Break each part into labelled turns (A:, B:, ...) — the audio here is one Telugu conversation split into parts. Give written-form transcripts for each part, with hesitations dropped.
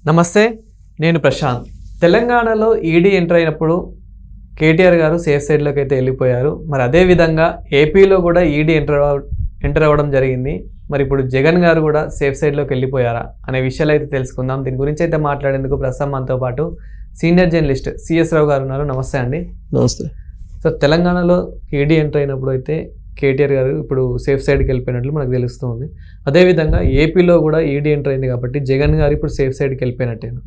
A: నమస్తే, నేను ప్రశాంత్. తెలంగాణలో ఈడీ ఎంటర్ అయినప్పుడు కేటీఆర్ గారు సేఫ్ సైడ్లోకి అయితే వెళ్ళిపోయారు. మరి అదేవిధంగా ఏపీలో కూడా ఈడీ ఎంటర్ అవ్వడం జరిగింది. మరి ఇప్పుడు జగన్ గారు కూడా సేఫ్ సైడ్లోకి వెళ్ళిపోయారా అనే విషయాలు అయితే తెలుసుకుందాం. దీని గురించి అయితే మాట్లాడేందుకు ప్రస్తుతం మనతో పాటు సీనియర్ జర్నలిస్ట్ సిఎస్ రావు గారు ఉన్నారు. నమస్తే అండి.
B: నమస్తే.
A: సో తెలంగాణలో ఈడీ ఎంటర్ అయినప్పుడు అయితే కేటీఆర్ గారు ఇప్పుడు సేఫ్ సైడ్కి వెళ్ళిపోయినట్లు మనకు తెలుస్తుంది. అదేవిధంగా ఏపీలో కూడా ఈడీ ఎంటర్ అయింది కాబట్టి జగన్ గారు ఇప్పుడు సేఫ్ సైడ్కి వెళ్ళిపోయినట్టేనా?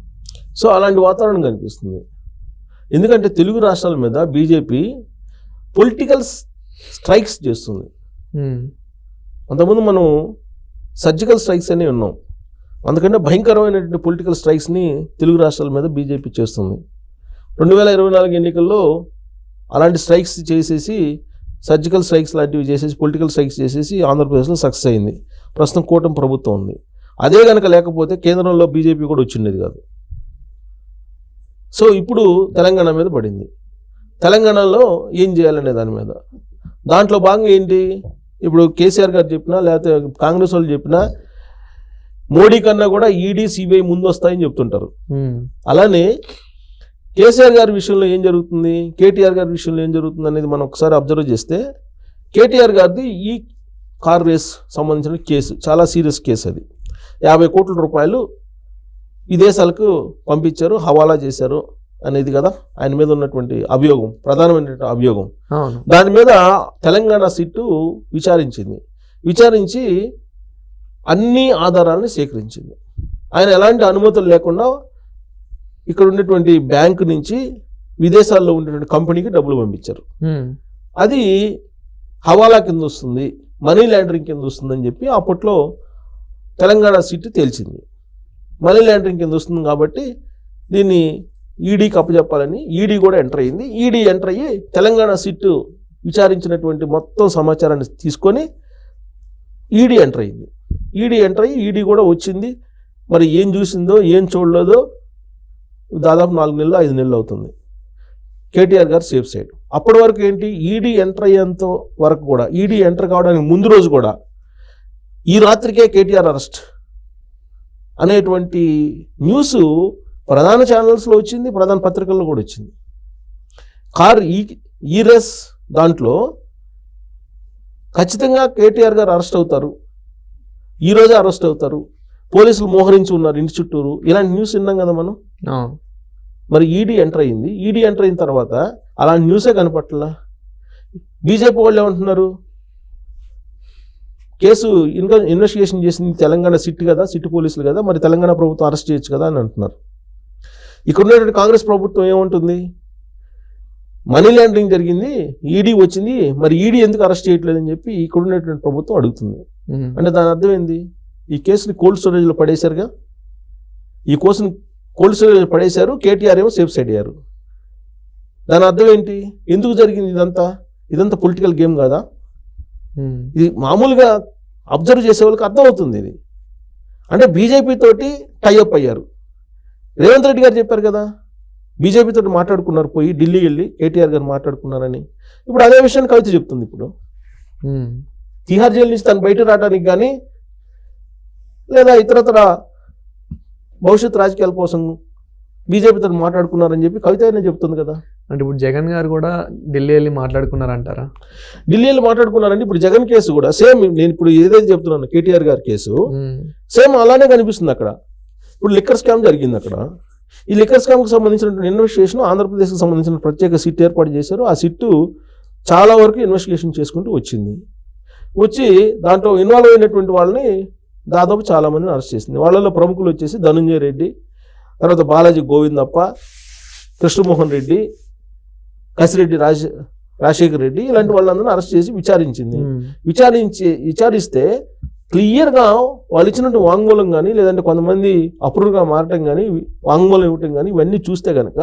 B: సో అలాంటి వాతావరణం కనిపిస్తుంది. ఎందుకంటే తెలుగు రాష్ట్రాల మీద బీజేపీ పొలిటికల్ స్ట్రైక్స్ చేస్తుంది. అంతకుముందు మనం సర్జికల్ స్ట్రైక్స్ అనే ఉన్నాం. అందుకంటే భయంకరమైనటువంటి పొలిటికల్ స్ట్రైక్స్ని తెలుగు రాష్ట్రాల మీద బీజేపీ చేస్తుంది. 2024 ఎన్నికల్లో అలాంటి స్ట్రైక్స్ చేసేసి, సర్జికల్ స్ట్రైక్స్ లాంటివి చేసేసి, పొలిటికల్ స్ట్రైక్స్ చేసేసి ఆంధ్రప్రదేశ్లో సక్సెస్ అయింది. ప్రస్తుతం కూటమి ప్రభుత్వం ఉంది. అదే కనుక లేకపోతే కేంద్రంలో బీజేపీ కూడా వచ్చిండేది కాదు. సో ఇప్పుడు తెలంగాణ మీద పడింది. తెలంగాణలో ఏం చేయాలనే దాని మీద, దాంట్లో భాగంగా ఏంటి, ఇప్పుడు కేసీఆర్ గారు చెప్పినా లేకపోతే కాంగ్రెస్ వాళ్ళు చెప్పినా మోడీ కన్నా కూడా ఈడీ సిబిఐ ముందు వస్తాయని చెప్తుంటారు. అలానే కేసీఆర్ గారి విషయంలో ఏం జరుగుతుంది, కేటీఆర్ గారి విషయంలో ఏం జరుగుతుంది అనేది మనం ఒకసారి అబ్జర్వ్ చేస్తే, కేటీఆర్ గారిది ఈ కార్ రేస్ సంబంధించిన కేసు చాలా సీరియస్ కేసు. అది 50 కోట్ల రూపాయలు విదేశాలకు పంపించారు, హవాలా చేశారు అనేది కదా ఆయన మీద ఉన్నటువంటి అభియోగం, ప్రధానమైనటువంటి అభియోగం. దాని మీద తెలంగాణ సిట్టు విచారించి అన్ని ఆధారాలను సేకరించింది. ఆయన ఎలాంటి అనుమతులు లేకుండా ఇక్కడ ఉన్నటువంటి బ్యాంకు నుంచి విదేశాల్లో ఉన్నటువంటి కంపెనీకి డబ్బులు పంపించారు. అది హవాలా కింద వస్తుంది, మనీ లాండరింగ్ కింద వస్తుందని చెప్పి అప్పట్లో తెలంగాణ సిట్ తేల్చింది. మనీ లాండరింగ్ కింద వస్తుంది కాబట్టి దీన్ని ఈడీకి అప్పచెప్పాలని ఈడీ కూడా ఎంటర్ అయింది. ఈడీ ఎంటర్ అయ్యి తెలంగాణ సిట్టు విచారించినటువంటి మొత్తం సమాచారాన్ని తీసుకొని ఈడీ ఎంటర్ అయింది. ఈడీ ఎంటర్ అయ్యి ఈడీ కూడా వచ్చింది. మరి ఏం చూసిందో ఏం చూడలేదో దాదాపు 4 నెలలు 5 నెలలు అవుతుంది. కేటీఆర్ గారు సేఫ్ సైడ్. అప్పటి వరకు ఏంటి, ఈడీ ఎంటర్ అయ్యేంత వరకు కూడా, ఈడీ ఎంటర్ కావడానికి ముందు రోజు కూడా ఈ రాత్రికే కేటీఆర్ అరెస్ట్ అనేటువంటి న్యూస్ ప్రధాన ఛానల్స్లో వచ్చింది, ప్రధాన పత్రికల్లో కూడా వచ్చింది. కార్ ఈ రేస్ దాంట్లో ఖచ్చితంగా కేటీఆర్ గారు అరెస్ట్ అవుతారు, ఈరోజే అరెస్ట్ అవుతారు, పోలీసులు మోహరించి ఉన్నారు ఇంటి చుట్టూరు, ఇలాంటి న్యూస్ విన్నాం కదా మనం. మరి ఈడీ ఎంటర్ అయింది. ఈడీ ఎంటర్ అయిన తర్వాత అలాంటి న్యూసే కనపట్లా. బీజేపీ వాళ్ళు ఏమంటున్నారు, కేసు ఇన్వెస్టిగేషన్ చేసింది తెలంగాణ సిట్ కదా, సిట్ పోలీసులు కదా, మరి తెలంగాణ ప్రభుత్వం అరెస్ట్ చేయొచ్చు కదా అని అంటున్నారు. ఇక్కడ ఉన్నటువంటి కాంగ్రెస్ ప్రభుత్వం ఏమంటుంది, మనీ లాండరింగ్ జరిగింది, ఈడీ వచ్చింది, మరి ఈడీ ఎందుకు అరెస్ట్ చేయట్లేదని చెప్పి ఇక్కడ ఉన్నటువంటి ప్రభుత్వం అడుగుతుంది. అంటే దాని అర్థం ఏంది, ఈ కేసుని కోల్డ్ స్టోరేజ్లో పడేశారుగా, ఈ కేసుని కోల్డ్ స్టోరేజ్లో పడేశారు, కేటీఆర్ ఏమో సేఫ్ సైడ్ అయ్యారు. దాని అర్థం ఏంటి, ఎందుకు జరిగింది ఇదంతా పొలిటికల్ గేమ్ కాదా? ఇది మామూలుగా అబ్జర్వ్ చేసే వాళ్ళకి అర్థమవుతుంది. ఇది అంటే బీజేపీ తోటి టైఅప్ అయ్యారు. రేవంత్ రెడ్డి గారు చెప్పారు కదా, బీజేపీ తోటి మాట్లాడుకున్నారు, పోయి ఢిల్లీ వెళ్ళి కేటీఆర్ గారు మాట్లాడుకున్నారని. ఇప్పుడు అదే విషయాన్ని కవిత చెప్తుంది. ఇప్పుడు తిహార్ జైలు నుంచి తను బయట రావడానికి కానీ లేదా ఇతరతర భవిష్యత్ రాజకీయాల కోసం బీజేపీతో మాట్లాడుకున్నారని చెప్పి కవిత అయినా చెప్తుంది కదా.
A: అంటే ఇప్పుడు జగన్ గారు కూడా ఢిల్లీ వెళ్ళి మాట్లాడుకున్నారంటారా?
B: ఢిల్లీ వెళ్ళి మాట్లాడుకున్నారంటే ఇప్పుడు జగన్ కేసు కూడా సేమ్, నేను ఇప్పుడు ఏదైతే చెప్తున్నాను కేటీఆర్ గారి కేసు సేమ్ అలానే కనిపిస్తుంది. అక్కడ ఇప్పుడు లిక్కర్ స్కామ్ జరిగింది. అక్కడ ఈ లిక్కర్ స్కామ్కి సంబంధించిన ఇన్వెస్టిగేషన్ ఆంధ్రప్రదేశ్కి సంబంధించిన ప్రత్యేక సిట్ ఏర్పాటు చేశారు. ఆ సిట్టు చాలా వరకు ఇన్వెస్టిగేషన్ చేసుకుంటూ వచ్చి దాంట్లో ఇన్వాల్వ్ అయినటువంటి వాళ్ళని దాదాపు చాలామందిని అరెస్ట్ చేసింది. వాళ్ళలో ప్రముఖులు వచ్చేసి ధనుంజయ రెడ్డి, తర్వాత బాలాజీ గోవిందప్ప, కృష్ణమోహన్ రెడ్డి, కసిరెడ్డి రాజశేఖర్ రెడ్డి, ఇలాంటి వాళ్ళందరినీ అరెస్ట్ చేసి విచారిస్తే క్లియర్గా వాళ్ళు ఇచ్చినట్టు వాంగ్మూలం కానీ లేదంటే కొంతమంది అప్రూవ్గా మారటం కానీ వాంగ్మూలం ఇవ్వటం కానీ ఇవన్నీ చూస్తే కనుక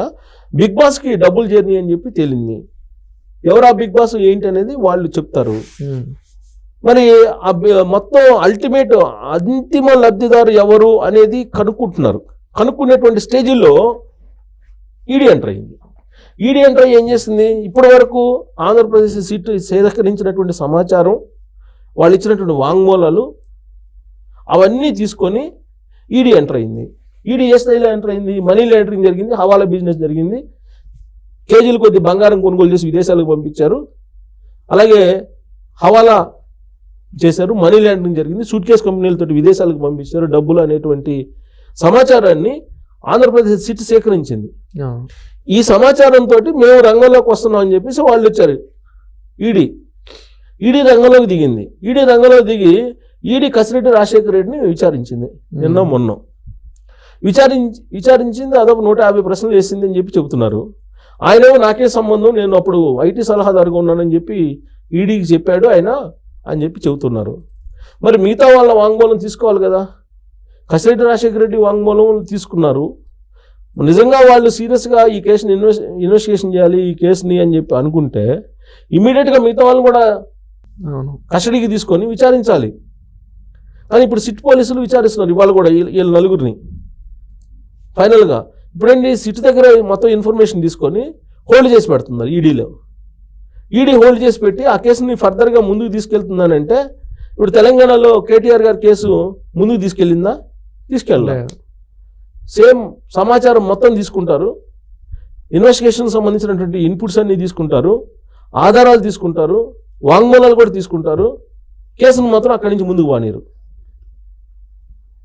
B: బిగ్ బాస్కి డబ్బులు జర్నీ అని చెప్పి తేలింది. ఎవరు ఆ బిగ్ బాస్ ఏంటి అనేది వాళ్ళు చెప్తారు. మరి మొత్తం అల్టిమేట్ అంతిమ లబ్ధిదారు ఎవరు అనేది కనుక్కునేటువంటి స్టేజ్లో ఈడీ ఎంటర్ అయింది. ఈడీ ఎంటర్ అయ్యి ఏం చేసింది, ఇప్పటి వరకు ఆంధ్రప్రదేశ్ సీటు సేకరించినటువంటి సమాచారం, వాళ్ళు ఇచ్చినటువంటి వాంగ్మూలాలు అవన్నీ తీసుకొని ఈడీ ఎంటర్ అయింది. ఈడీ ఏ స్థాయిలో ఎంటర్ అయింది? మనీ లాండరింగ్ జరిగింది, హవాలా బిజినెస్ జరిగింది, కేజీలు కొద్ది బంగారం కొనుగోలు చేసి విదేశాలకు పంపించారు, అలాగే హవాలా చేశారు, మనీ లాండరింగ్ జరిగింది, సూట్ కేస్ కంపెనీలతో విదేశాలకు పంపించారు డబ్బులు అనేటువంటి సమాచారాన్ని ఆంధ్రప్రదేశ్ సిట్ సేకరించింది. ఈ సమాచారంతో మేము రంగంలోకి వస్తున్నాం అని చెప్పేసి వాళ్ళు వచ్చారు. ఈడీ రంగంలోకి దిగింది. ఈడీ రంగంలోకి దిగి ఈడీ కసిరెడ్డి రాజశేఖర రెడ్డిని విచారించింది. నిన్న మొన్న విచారించింది, దాదాపు 150 ప్రశ్నలు వేసింది అని చెప్పి చెబుతున్నారు. ఆయనేమో నాకే సంబంధం, నేను అప్పుడు ఐటీ సలహాదారుగా ఉన్నానని చెప్పి ఈడీకి చెప్పాడు ఆయన అని చెప్పి చెబుతున్నారు. మరి మిగతా వాళ్ళ వాంగ్మూలం తీసుకోవాలి కదా. కసిరెడ్డి రాజశేఖర రెడ్డి వాంగ్మూలం తీసుకున్నారు. నిజంగా వాళ్ళు సీరియస్గా ఈ కేసుని ఇన్వెస్టిగేషన్ చేయాలి ఈ కేసుని అని చెప్పి అనుకుంటే ఇమీడియట్గా మిగతా వాళ్ళని కూడా కస్టడీకి తీసుకొని విచారించాలి. కానీ ఇప్పుడు సిట్ పోలీసులు విచారిస్తున్నారు ఇవాళ కూడా వీళ్ళ నలుగురిని. ఫైనల్గా ఇప్పుడేంటి, సిట్ దగ్గర మొత్తం ఇన్ఫర్మేషన్ తీసుకొని హోల్డ్ చేసి పెడుతున్నారు ఈడీలో. ఈడీ హోల్డ్ చేసి పెట్టి ఆ కేసుని ఫర్దర్గా ముందుకు తీసుకెళ్తుందనంటే ఇప్పుడు తెలంగాణలో కేటీఆర్ గారి కేసు ముందుకు తీసుకెళ్ళిందా? తీసుకెళ్ళలేదు. సేమ్ సమాచారం మొత్తం తీసుకుంటారు, ఇన్వెస్టిగేషన్ సంబంధించినటువంటి ఇన్పుట్స్ అన్నీ తీసుకుంటారు, ఆధారాలు తీసుకుంటారు, వాంగ్మూలాలు కూడా తీసుకుంటారు, కేసును మాత్రం అక్కడి నుంచి ముందుకు వానిరు.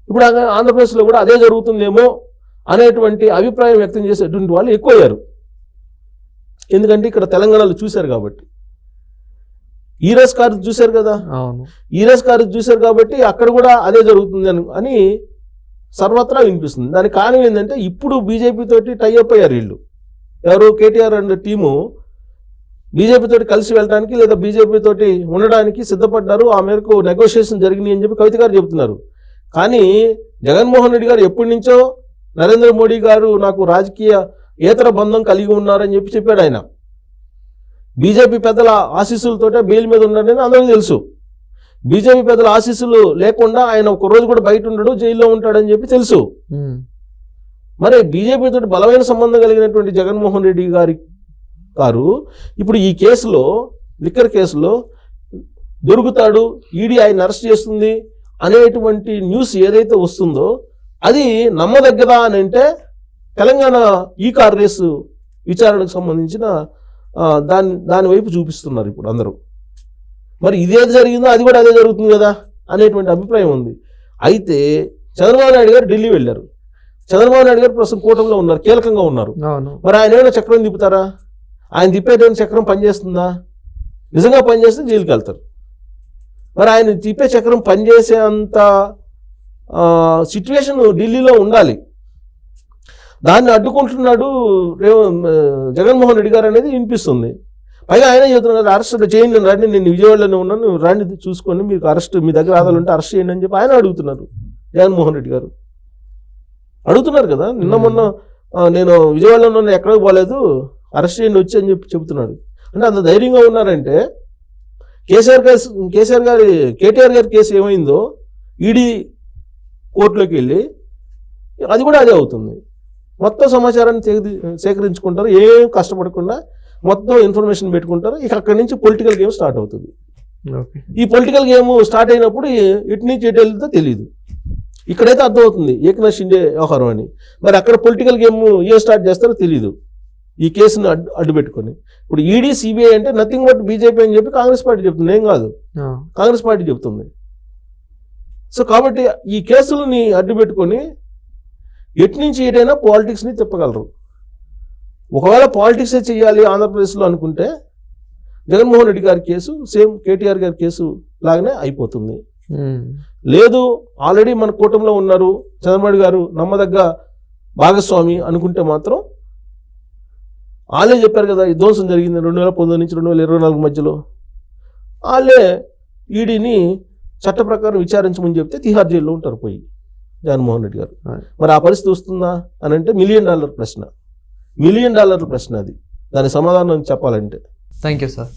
B: ఇప్పుడు ఆంధ్రప్రదేశ్లో కూడా అదే జరుగుతుందేమో అనేటువంటి అభిప్రాయం వ్యక్తం చేసేటువంటి వాళ్ళు ఎక్కువయ్యారు. ఎందుకంటే ఇక్కడ తెలంగాణలో చూశారు కాబట్టి, ఈరోజు కారు చూశారు కదా, ఈరోజు కారు చూశారు కాబట్టి అక్కడ కూడా అదే జరుగుతుంది అని సర్వత్రా వినిపిస్తుంది. దానికి కారణం ఏంటంటే ఇప్పుడు బీజేపీ తోటి టైఅప్ అయ్యారు వీళ్ళు. ఎవరు? కేటీఆర్ అండ్ టీము బీజేపీ తోటి కలిసి వెళ్ళడానికి లేదా బీజేపీ తోటి ఉండడానికి సిద్ధపడ్డారు. ఆ మేరకు నెగోషియేషన్ జరిగినాయి అని చెప్పి కవిత గారు చెబుతున్నారు. కానీ జగన్మోహన్ రెడ్డి గారు ఎప్పటి నుంచో నరేంద్ర మోడీ గారు నాకు రాజకీయ ఏతర బంధం కలిగి ఉన్నారని చెప్పి చెప్పాడు ఆయన. బీజేపీ పెద్దల ఆశీస్సులతోటే బెయిల్ మీద ఉన్నారని అందరికీ తెలుసు. బీజేపీ పెద్దల ఆశీస్సులు లేకుండా ఆయన ఒక రోజు కూడా బయట ఉండడు, జైల్లో ఉంటాడని చెప్పి తెలుసు. మరి బీజేపీ తోటి బలమైన సంబంధం కలిగినటువంటి జగన్మోహన్ రెడ్డి గారు ఇప్పుడు ఈ కేసులో, లిక్కర్ కేసులో దొరుకుతాడు, ఈడీ ఆయన అరెస్ట్ చేస్తుంది అనేటువంటి న్యూస్ ఏదైతే వస్తుందో అది నమ్మదగ్గదా అని అంటే తెలంగాణ ఈ కార్ రేసు విచారణకు సంబంధించిన దాని వైపు చూపిస్తున్నారు ఇప్పుడు అందరూ. మరి ఇదేది జరిగిందో అది కూడా అదే జరుగుతుంది కదా అనేటువంటి అభిప్రాయం ఉంది. అయితే చంద్రబాబు నాయుడు గారు ఢిల్లీ వెళ్ళారు. చంద్రబాబు నాయుడు గారు ప్రస్తుతం కూటమిలో ఉన్నారు, కీలకంగా ఉన్నారు. మరి ఆయన ఏమైనా చక్రం తిప్పుతారా? ఆయన తిప్పేటువంటి చక్రం పనిచేస్తుందా? నిజంగా పనిచేస్తే జైలుకి వెళ్తారు. మరి ఆయన తిప్పే చక్రం పనిచేసే అంత సిచ్యువేషన్ ఢిల్లీలో ఉండాలి. దాన్ని అడ్డుకుంటున్నాడు జగన్మోహన్ రెడ్డి గారు అనేది వినిపిస్తుంది. పైగా ఆయన చెబుతున్నారు అరెస్ట్ చేయండి, రండి, నేను విజయవాడలోనే ఉన్నాను, రండి చూసుకొని మీకు అరెస్ట్, మీ దగ్గర ఆధారాలు ఉంటే అరెస్ట్ చేయండి అని చెప్పి ఆయన అడుగుతున్నారు. జగన్మోహన్ రెడ్డి గారు అడుగుతున్నారు కదా. నిన్న మొన్న నేను విజయవాడలో ఉన్న ఎక్కడికి పోలేదు, అరెస్ట్ చేయండి వచ్చి అని చెప్పి చెబుతున్నాడు. అంటే అంత ధైర్యంగా ఉన్నారంటే కేటీఆర్ గారి కేసు ఏమైందో ఈడీ కోర్టులోకి వెళ్ళి అది కూడా అదే అవుతుంది. మొత్తం సమాచారాన్ని సేకరించుకుంటారు, ఏం కష్టపడకుండా మొత్తం ఇన్ఫర్మేషన్ పెట్టుకుంటారు. ఇక అక్కడి నుంచి పొలిటికల్ గేమ్ స్టార్ట్ అవుతుంది. ఈ పొలిటికల్ గేమ్ స్టార్ట్ అయినప్పుడు ఇటు నుంచి ఎటు వెళ్తుందో తెలియదు. ఇక్కడైతే అర్థమవుతుంది ఏకనాథ్ షిండే వ్యవహారం అని. మరి అక్కడ పొలిటికల్ గేమ్ ఏ స్టార్ట్ చేస్తారో తెలియదు ఈ కేసును అడ్డు పెట్టుకొని. ఇప్పుడు ఈడీ సిబిఐ అంటే నథింగ్ బట్ బీజేపీ అని చెప్పి కాంగ్రెస్ పార్టీ చెప్తుంది, ఏం కాదు, కాంగ్రెస్ పార్టీ చెప్తుంది. సో కాబట్టి ఈ కేసులని అడ్డు పెట్టుకొని ఎటు నుంచి ఏదైనా పాలిటిక్స్ని తిప్పగలరు. ఒకవేళ పాలిటిక్సే చేయాలి ఆంధ్రప్రదేశ్లో అనుకుంటే జగన్మోహన్ రెడ్డి గారి కేసు సేమ్ కేటీఆర్ గారి కేసు లాగానే అయిపోతుంది. లేదు ఆల్రెడీ మన కూటమిలో ఉన్నారు, చంద్రబాబు గారు నమ్మదగ్గ భాగస్వామి అనుకుంటే మాత్రం వాళ్ళే చెప్పారు కదా విధ్వంసం జరిగింది 2019 నుంచి 2024 మధ్యలో. వాళ్ళే ఈడీని చట్ట ప్రకారం విచారించమని చెప్తే తిహార్ జైల్లో ఉంటారు పోయి జగన్మోహన్ రెడ్డి గారు. మరి ఆ పరిస్థితి వస్తుందా అని అంటే $1 మిలియన్ ప్రశ్న, $1 మిలియన్ ప్రశ్న అది. దాని సమాధానం చెప్పాలంటే.
A: Thank you sir.